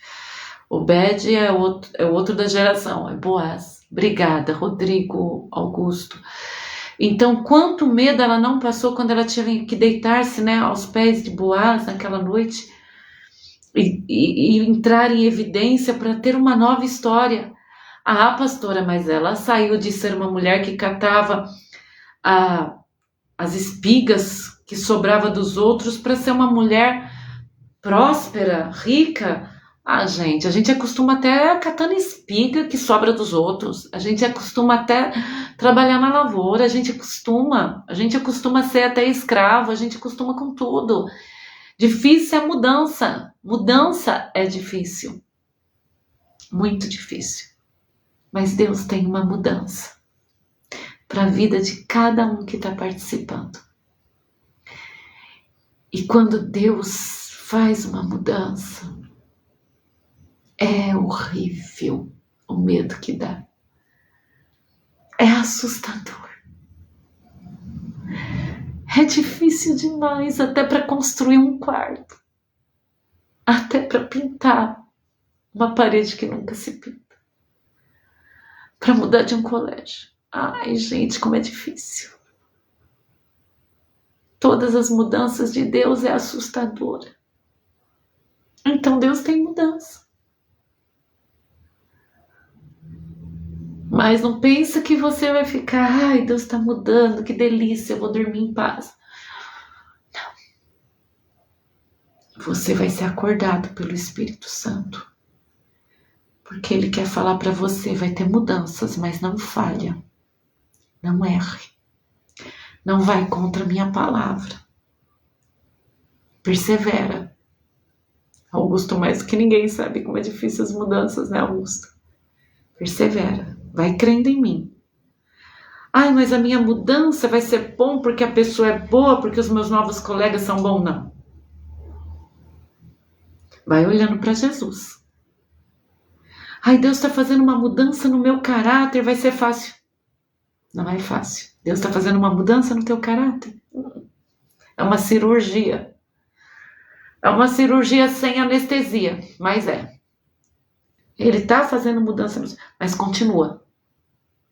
Obed é outro da geração, é Boaz. Obrigada, Rodrigo Augusto. Então, quanto medo ela não passou quando ela tinha que deitar-se, né, aos pés de Boaz naquela noite e entrar em evidência para ter uma nova história. Ah, pastora, mas ela saiu de ser uma mulher que catava as espigas que sobrava dos outros para ser uma mulher próspera, rica. Ah, gente, a gente acostuma até catando espiga que sobra dos outros. A gente acostuma até trabalhar na lavoura. A gente acostuma ser até escravo. A gente acostuma com tudo. Difícil é a mudança. Mudança é difícil. Muito difícil. Mas Deus tem uma mudança para a vida de cada um que está participando. E quando Deus faz uma mudança, é horrível o medo que dá. É assustador. É difícil demais até para construir um quarto. Até para pintar uma parede que nunca se pinta. Para mudar de um colégio. Ai, gente, como é difícil. Todas as mudanças de Deus é assustadora. Então Deus tem mudança. Mas não pensa que você vai ficar, ai, Deus está mudando, que delícia, eu vou dormir em paz. Não. Você vai ser acordado pelo Espírito Santo. Porque Ele quer falar para você, vai ter mudanças, mas não falha. Não erre. Não vai contra a minha palavra. Persevera. Augusto, mais do que ninguém sabe como é difícil as mudanças, né, Augusto? Persevera. Vai crendo em mim. Ai, mas a minha mudança vai ser bom porque a pessoa é boa, porque os meus novos colegas são bons? Não. Vai olhando para Jesus. Ai, Deus está fazendo uma mudança no meu caráter, vai ser fácil. Não é fácil. Deus está fazendo uma mudança no teu caráter. É uma cirurgia. É uma cirurgia sem anestesia, mas é. Ele está fazendo mudança, mas continua.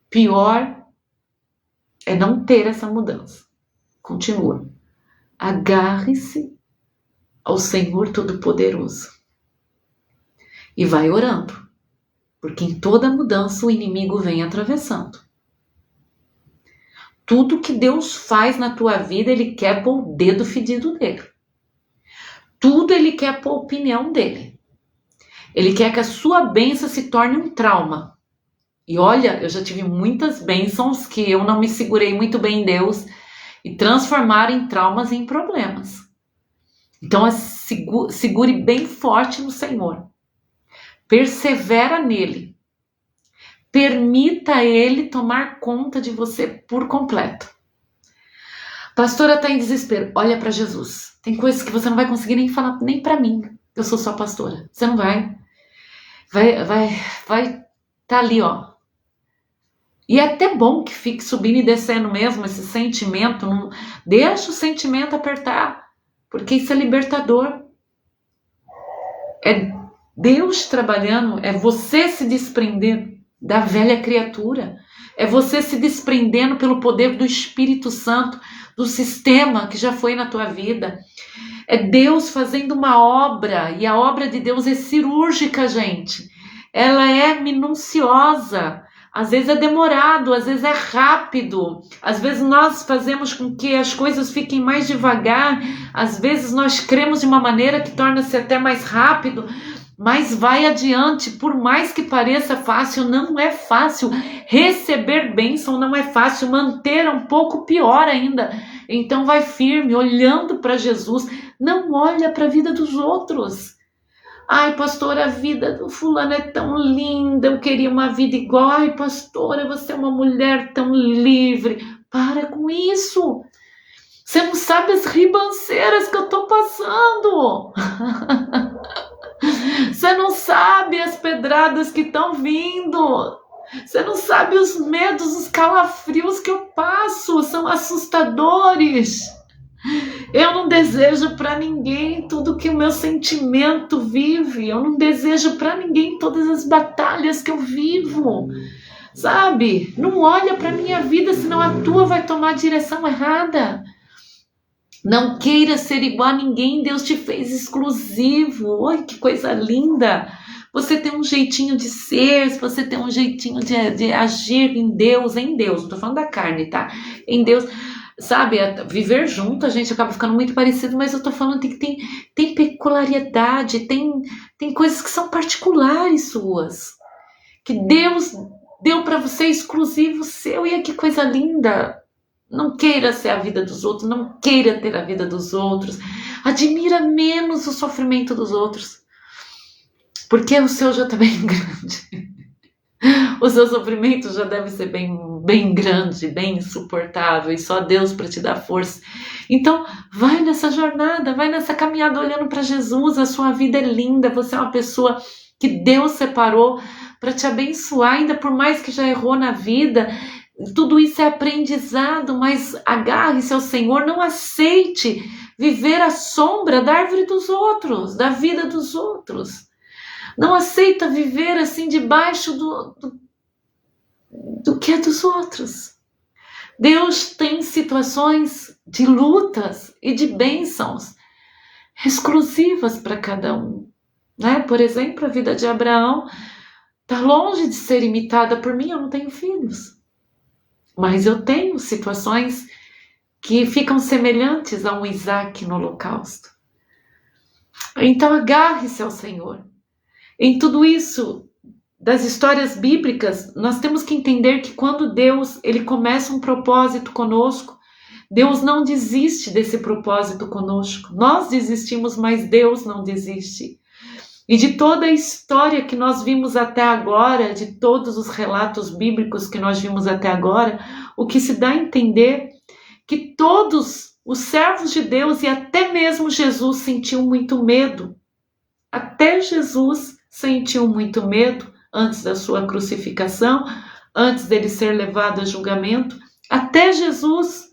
Pior é não ter essa mudança. Continua. Agarre-se ao Senhor Todo-Poderoso. E vai orando. Porque em toda mudança o inimigo vem atravessando. Tudo que Deus faz na tua vida, Ele quer pôr o dedo fedido dele. Tudo Ele quer pôr a opinião dele. Ele quer que a sua bênção se torne um trauma. E olha, eu já tive muitas bênçãos que eu não me segurei muito bem em Deus e transformaram em traumas e em problemas. Então segure bem forte no Senhor. Persevera nele. Permita Ele tomar conta de você por completo. Pastora está em desespero. Olha para Jesus. Tem coisas que você não vai conseguir nem falar, nem para mim. Eu sou só pastora. Você não vai. Vai tá ali, ó. E é até bom que fique subindo e descendo mesmo esse sentimento. Não deixa o sentimento apertar. Porque isso é libertador. É Deus trabalhando. É você se desprender da velha criatura. É você se desprendendo pelo poder do Espírito Santo, do sistema que já foi na tua vida. É Deus fazendo uma obra, e a obra de Deus é cirúrgica, gente. Ela é minuciosa. Às vezes é demorado, às vezes é rápido. Às vezes nós fazemos com que as coisas fiquem mais devagar. Às vezes nós cremos de uma maneira que torna-se até mais rápido. Mas vai adiante, por mais que pareça fácil, não é fácil. Receber bênção não é fácil, manter é um pouco pior ainda. Então vai firme, olhando para Jesus, não olha para a vida dos outros. Ai, pastora, a vida do fulano é tão linda, eu queria uma vida igual. Ai, pastora, você é uma mulher tão livre. Para com isso. Você não sabe as ribanceiras que eu estou passando. Você não sabe as pedradas que estão vindo. Você não sabe os medos, os calafrios que eu passo. São assustadores. Eu não desejo para ninguém tudo que o meu sentimento vive. Eu não desejo para ninguém todas as batalhas que eu vivo. Sabe? Não olha para minha vida, senão a tua vai tomar a direção errada. Não queira ser igual a ninguém, Deus te fez exclusivo. Oi, que coisa linda! você tem um jeitinho de ser, se você tem um jeitinho de agir em Deus, não tô falando da carne, tá? Em Deus, sabe, viver junto a gente acaba ficando muito parecido, mas eu tô falando que tem peculiaridade, tem coisas que são particulares suas, que Deus deu para você exclusivo seu, e que coisa linda. Não queira ser a vida dos outros, não queira ter a vida dos outros, admira menos o sofrimento dos outros, porque o seu já está bem grande. O seu sofrimento já deve ser bem grande, bem insuportável, e só Deus para te dar força. Então, vai nessa jornada, vai nessa caminhada olhando para Jesus. A sua vida é linda, você é uma pessoa que Deus separou para te abençoar, ainda por mais que já errou na vida. Tudo isso é aprendizado, mas agarre-se ao Senhor, não aceite viver à sombra da árvore dos outros, da vida dos outros. Não aceita viver assim debaixo do que é dos outros. Deus tem situações de lutas e de bênçãos exclusivas para cada um, né? Por exemplo, a vida de Abraão está longe de ser imitada por mim. Eu não tenho filhos, mas eu tenho situações que ficam semelhantes a um Isaac no holocausto. Então agarre-se ao Senhor. Em tudo isso, das histórias bíblicas, nós temos que entender que quando Deus ele começa um propósito conosco, Deus não desiste desse propósito conosco. Nós desistimos, mas Deus não desiste. E de toda a história que nós vimos até agora, de todos os relatos bíblicos que nós vimos até agora, o que se dá a entender que todos os servos de Deus e até mesmo Jesus sentiu muito medo. Até Jesus sentiu muito medo antes da sua crucificação, antes dele ser levado a julgamento. Até Jesus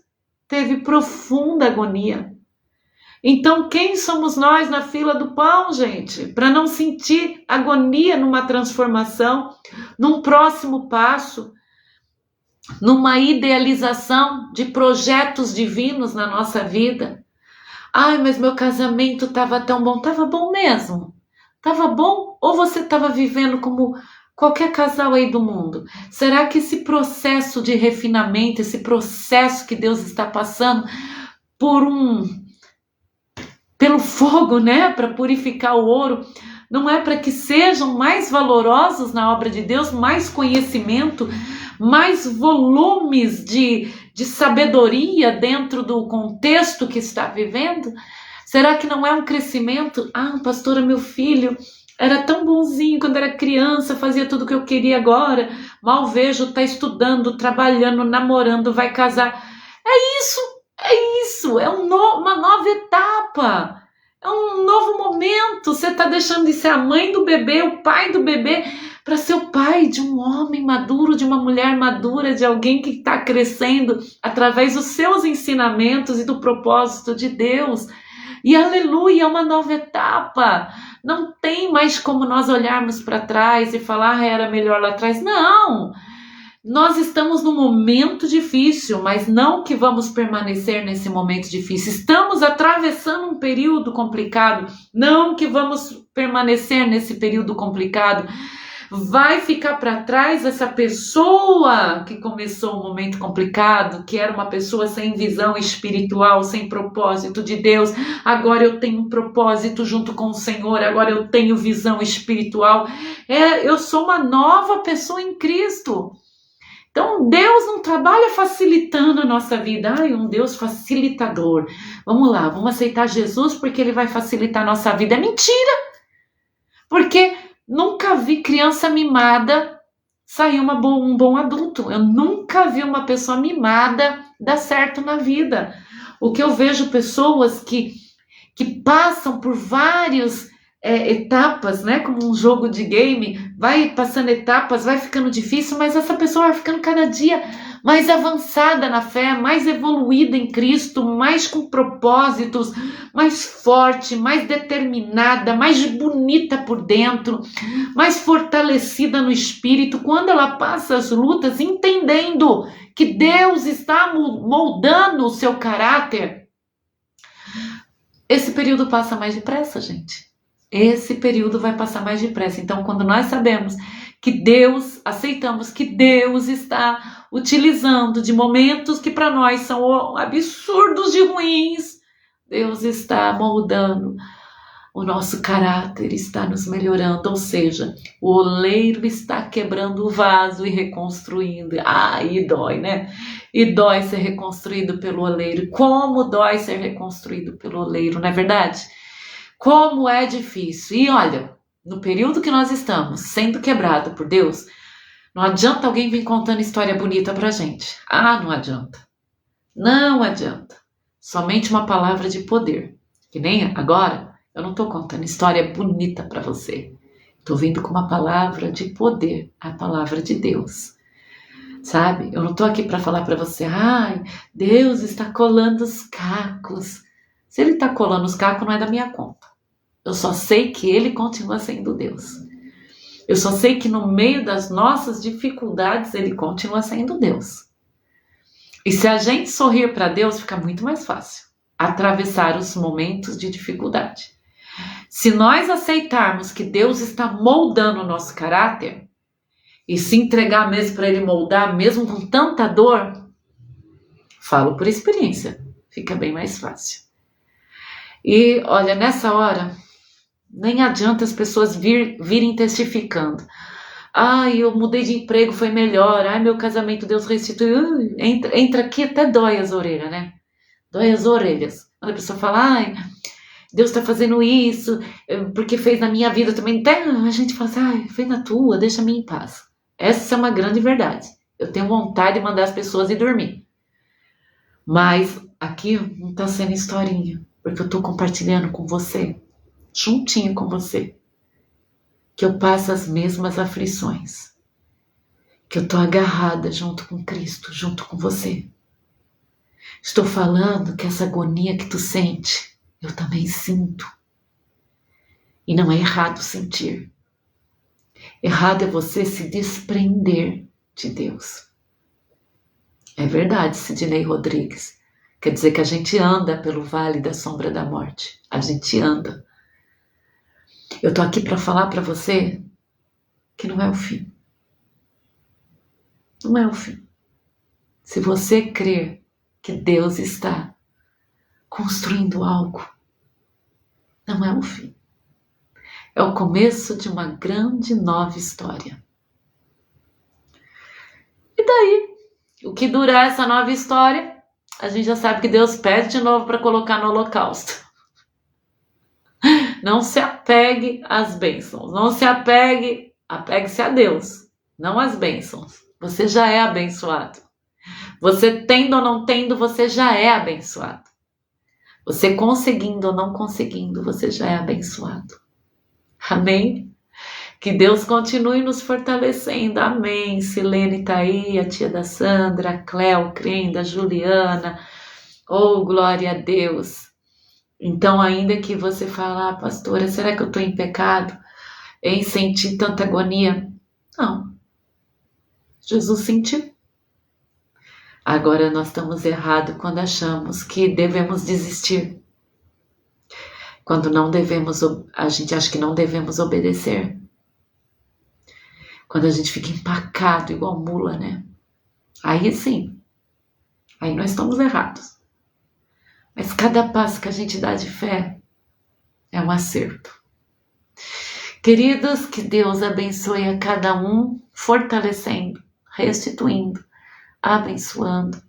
teve profunda agonia. Então, quem somos nós na fila do pão, gente? Para não sentir agonia numa transformação, num próximo passo, numa idealização de projetos divinos na nossa vida. Ai, mas meu casamento estava tão bom. Estava bom mesmo? Estava bom? Ou você estava vivendo como qualquer casal aí do mundo? Será que esse processo de refinamento, esse processo que Deus está passando pelo fogo, né, para purificar o ouro, não é para que sejam mais valorosos na obra de Deus, mais conhecimento, mais volumes de sabedoria dentro do contexto que está vivendo? Será que não é um crescimento? Ah, pastora, meu filho era tão bonzinho quando era criança, fazia tudo o que eu queria agora. Mal vejo, está estudando, trabalhando, namorando, vai casar. É isso, é uma nova etapa. É um novo momento. Você está deixando de ser a mãe do bebê, o pai do bebê, para ser o pai de um homem maduro, de uma mulher madura, de alguém que está crescendo através dos seus ensinamentos e do propósito de Deus. E aleluia, é uma nova etapa. Não tem mais como nós olharmos para trás e falar, era melhor lá atrás. Não! Nós estamos num momento difícil, mas não que vamos permanecer nesse momento difícil. Estamos atravessando um período complicado, não que vamos permanecer nesse período complicado. Vai ficar para trás essa pessoa que começou um momento complicado, que era uma pessoa sem visão espiritual, sem propósito de Deus. Agora eu tenho um propósito junto com o Senhor, agora eu tenho visão espiritual. Eu sou uma nova pessoa em Cristo. Então, Deus não trabalha facilitando a nossa vida. Ai, um Deus facilitador. Vamos lá, vamos aceitar Jesus porque Ele vai facilitar a nossa vida. É mentira! Porque nunca vi criança mimada sair um bom adulto. Eu nunca vi uma pessoa mimada dar certo na vida. O que eu vejo pessoas que passam por várias etapas, né? Como um jogo de game, vai passando etapas, vai ficando difícil, mas essa pessoa vai ficando cada dia mais avançada na fé, mais evoluída em Cristo, mais com propósitos, mais forte, mais determinada, mais bonita por dentro, mais fortalecida no espírito, quando ela passa as lutas, entendendo que Deus está moldando o seu caráter. Esse período passa mais depressa, gente. esse período vai passar mais depressa. Então, quando nós sabemos que aceitamos que Deus está utilizando de momentos que para nós são absurdos de ruins, Deus está moldando o nosso caráter, está nos melhorando, ou seja, o oleiro está quebrando o vaso e reconstruindo. E dói, né? E dói ser reconstruído pelo oleiro. Como dói ser reconstruído pelo oleiro, não é verdade? Como é difícil. E olha, no período que nós estamos sendo quebrado por Deus, não adianta alguém vir contando história bonita pra gente. Não adianta. Não adianta. Somente uma palavra de poder. Que nem agora, eu não estou contando história bonita para você. Estou vindo com uma palavra de poder, a palavra de Deus. Sabe? Eu não estou aqui para falar para você, Deus está colando os cacos. Se Ele está colando os cacos, não é da minha conta. Eu só sei que Ele continua sendo Deus. Eu só sei que no meio das nossas dificuldades, Ele continua sendo Deus. E se a gente sorrir para Deus, fica muito mais fácil atravessar os momentos de dificuldade. Se nós aceitarmos que Deus está moldando o nosso caráter e se entregar mesmo para Ele moldar, mesmo com tanta dor, falo por experiência, fica bem mais fácil. E olha, nessa hora, nem adianta as pessoas virem testificando. Eu mudei de emprego, foi melhor. Meu casamento Deus restituiu. Entra aqui até dói as orelhas, né? Dói as orelhas. Quando a pessoa fala, Deus está fazendo isso, porque fez na minha vida também. Até a gente fala assim, fez na tua, deixa-me em paz. Essa é uma grande verdade. Eu tenho vontade de mandar as pessoas ir dormir. Mas aqui não está sendo historinha, porque eu estou compartilhando com você, juntinho com você, que eu passo as mesmas aflições, que eu estou agarrada junto com Cristo, junto com você. Estou falando que essa agonia que tu sente, eu também sinto. E não é errado sentir. Errado é você se desprender de Deus. É verdade, Sidney Rodrigues. Quer dizer que a gente anda pelo vale da sombra da morte. A gente anda. Eu tô aqui para falar para você que não é o fim. Não é o fim. Se você crer que Deus está construindo algo, não é o fim. É o começo de uma grande nova história. E daí, o que durar essa nova história, a gente já sabe que Deus pede de novo para colocar no holocausto. Não se apegue às bênçãos. Não se apegue-se a Deus, não às bênçãos. Você já é abençoado. Você tendo ou não tendo, você já é abençoado. Você conseguindo ou não conseguindo, você já é abençoado. Amém? Que Deus continue nos fortalecendo. Amém. Silene tá aí, a tia da Sandra, a Cléo, Crenda, a Juliana. Oh, glória a Deus. Então, ainda que você fale, pastora, será que eu estou em pecado? Em sentir tanta agonia? Não. Jesus sentiu. Agora nós estamos errados quando achamos que devemos desistir. Quando não devemos, a gente acha que não devemos obedecer. Quando a gente fica empacado igual mula, né? Aí sim. Aí nós estamos errados. Mas cada passo que a gente dá de fé é um acerto. Queridos, que Deus abençoe a cada um, fortalecendo, restituindo, abençoando,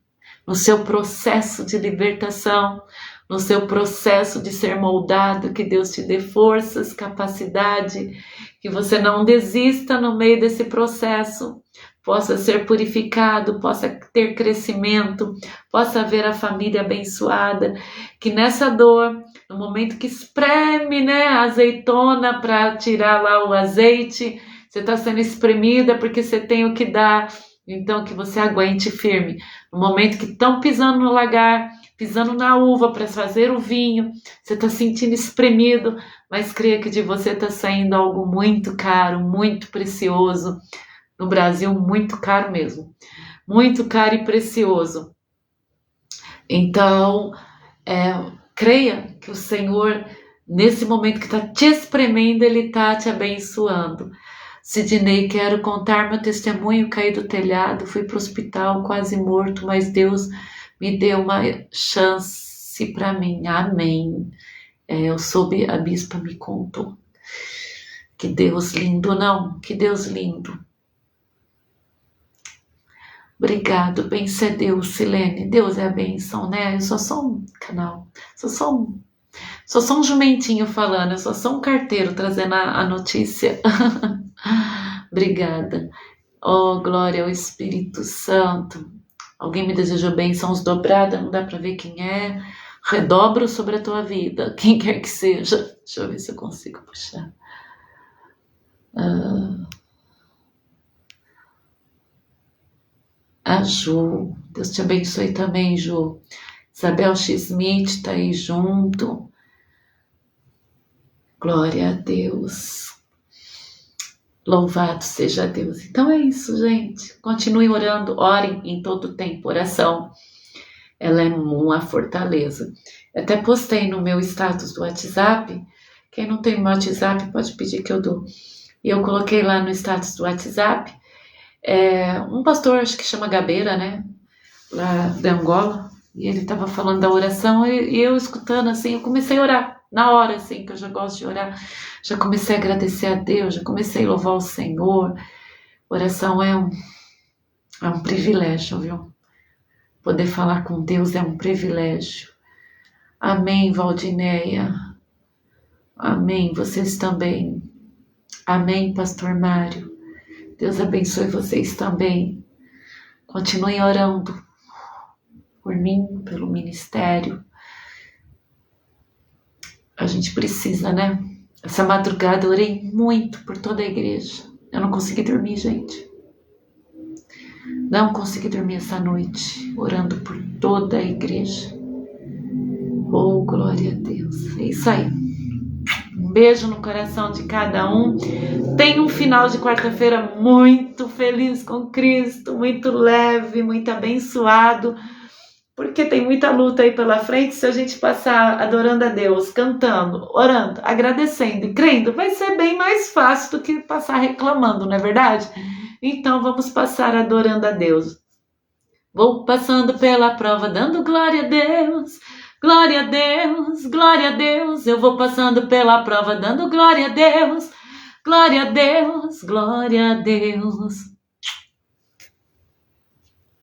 no seu processo de libertação, no seu processo de ser moldado, que Deus te dê forças, capacidade, que você não desista no meio desse processo, possa ser purificado, possa ter crescimento, possa ver a família abençoada, que nessa dor, no momento que espreme, a azeitona para tirar lá o azeite, você está sendo espremida porque você tem o que dar, então que você aguente firme. No momento que estão pisando no lagar, pisando na uva para fazer o vinho, você está sentindo espremido, mas creia que de você está saindo algo muito caro, muito precioso. No Brasil, muito caro mesmo. Muito caro e precioso. Então, creia que o Senhor Nesse momento que está te espremendo, Ele está te abençoando. Sidney, quero contar meu testemunho. Caí do telhado, fui para o hospital quase morto, mas Deus me deu uma chance para mim. Amém. Eu soube, a bispa me contou. Que Deus lindo, não? Que Deus lindo. Obrigado, benção é Deus, Silene. Deus é a benção, né? Eu só sou um canal, só sou um jumentinho falando, eu só sou um carteiro trazendo a notícia. Obrigada. Oh, glória ao Espírito Santo. Alguém me desejou bênçãos dobradas, não dá para ver quem é. Redobro sobre a tua vida, quem quer que seja. Deixa eu ver se eu consigo puxar. A Ju, Deus te abençoe também, Ju. Isabel X. Smith tá aí junto. Glória a Deus. Louvado seja Deus. Então é isso, gente. Continue orando, orem em todo o tempo. Oração, ela é uma fortaleza. Eu até postei no meu status do WhatsApp. Quem não tem meu WhatsApp pode pedir que eu dou. E eu coloquei lá no status do WhatsApp um pastor, acho que chama Gabeira, né? Lá de Angola. E ele estava falando da oração e eu escutando assim, eu comecei a orar. Na hora, assim, que eu já gosto de orar, já comecei a agradecer a Deus, já comecei a louvar o Senhor. Oração é um privilégio, viu? Poder falar com Deus é um privilégio. Amém, Valdineia. Amém, vocês também. Amém, Pastor Mário. Deus abençoe vocês também. Continuem orando por mim, pelo ministério. A gente precisa, né? Essa madrugada eu orei muito por toda a igreja. Eu não consegui dormir, gente. Não consegui dormir essa noite, orando por toda a igreja. Oh, glória a Deus. É isso aí. Um beijo no coração de cada um. Tenha um final de quarta-feira muito feliz com Cristo, muito leve, muito abençoado. Porque tem muita luta aí pela frente. Se a gente passar adorando a Deus, cantando, orando, agradecendo e crendo, vai ser bem mais fácil do que passar reclamando, não é verdade? Então vamos passar adorando a Deus. Vou passando pela prova, dando glória a Deus, glória a Deus, glória a Deus. Eu vou passando pela prova, dando glória a Deus, glória a Deus, glória a Deus.